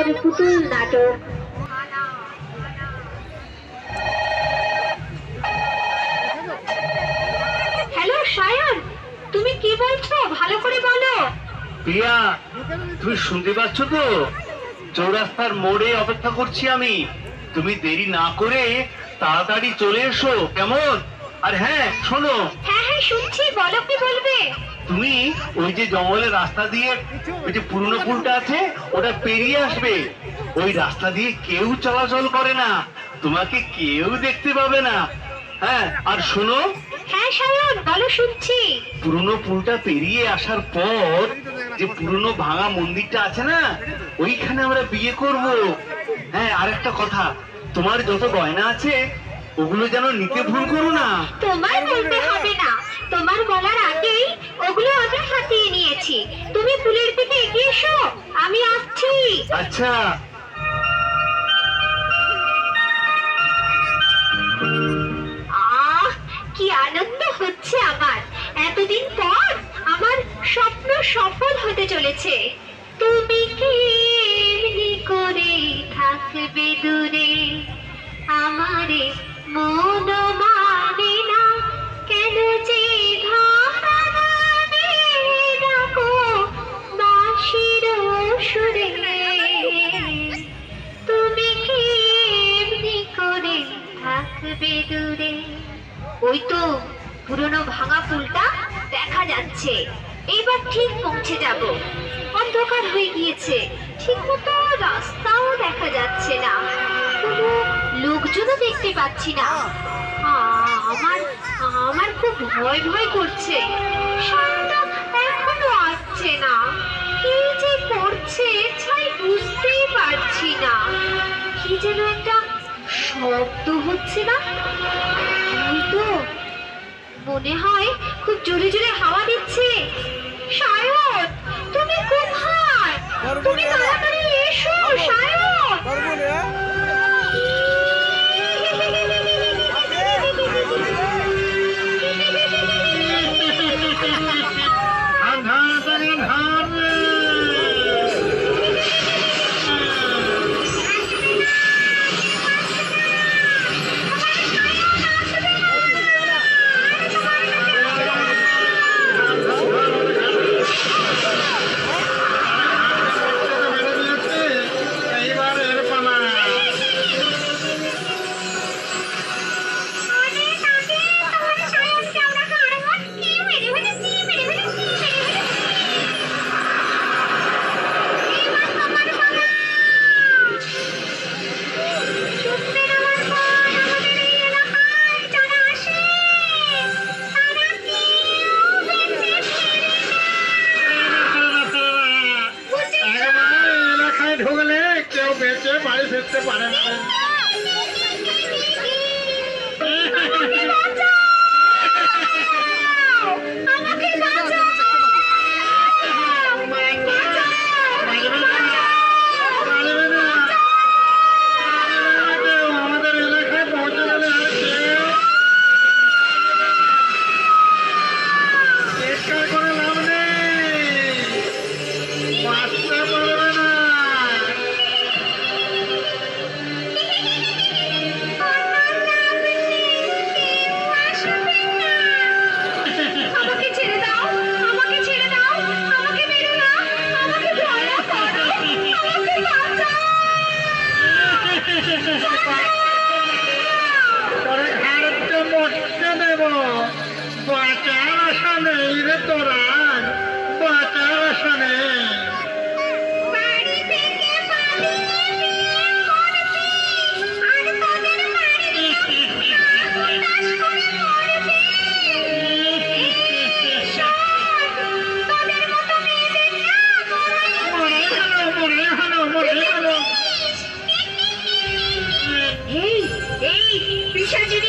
বাংলার পুতুল নাটক। হ্যালো সায়ন, তুমি কি বলছো? ভালো করে বলো। প্রিয়া, তুমি শুনতে পাচ্ছ তো? চৌরাস্তার মোড়ে অপেক্ষা করছি আমি। তুমি দেরি না করে তাড়াতাড়ি চলে এসো, কেমন? আর হ্যাঁ শোনো। হ্যাঁ হ্যাঁ শুনছি, বলো কি বলবে। তুমি ওই যে জঙ্গলের রাস্তা দিয়ে ওই যে পুরনো পুলটা আছে ওটা পেরিয়ে আসবে। ওই রাস্তা দিয়ে কেউ চলাচল করে না, তোমাকে কেউ দেখতে পাবে না। হ্যাঁ, আর শোনো। হ্যাঁ সায়ন বলো, শুনছি। পুরনো পুলটা পেরিয়ে আসার পর যে পুরনো ভাঙা মন্দিরটা আছে না, ওইখানে আমরা বিয়ে করব। হ্যাঁ, আরেকটা কথা, তোমার যত গয়না আছে ওগুলো যেন নিতে ভুল করো না। তোমার বলতে হবে না, তোমার বলার আগেই ওগুলো আমি হাতিয়ে নিয়েছি। তুমি পুলের দিকে এগিয়ে এসো, আমি আসছি। আচ্ছা। কি আনন্দ হচ্ছে আমার, এতদিন পর আমার স্বপ্ন সফল হতে চলেছে। তুমি কি এমনি করে থাকবে দূরে, আমারে মন মানে না কেন যে ধারানে ডাকো বাঁশির সুরে। তুমি কি এমনি করে থাকবে দূরে। ওই তো পুরনো ভাঙা পুলটা দেখা যাচ্ছে, এইবার ঠিক পৌঁছে যাব। অন্ধকার হয়ে গিয়েছে, ঠিক মতো রাস্তাও দেখা যাচ্ছে না, কোনো লোকজনও দেখতে পাচ্ছি না। আমার আমার খুব ভয় ভয় করছে। সামনে এখনো আসছে না, কি যে করছে ছাই বুঝতেই পারছি না। কি যেন একটা শব্দ হচ্ছে না? তো মনে হয় খুব জোরে জোরে হাওয়া দিচ্ছে। সায়ন, তুমি কোথায়? তুমি তাড়াতাড়ি এসো সায়ন। ঢুকলে কেউ বেঁচে বাড়ি ফিরতে পারে না। আমাদের এলাকায় পৌঁছে গেলে চিৎকার করে লাভ নেই, বাঁচতে পারবে না। তোরে ঘাড়তে মরতে দেব, বাঁচার আশা নেই রে তোরা, বাঁচার আশা নেই। এই পিশাচিনী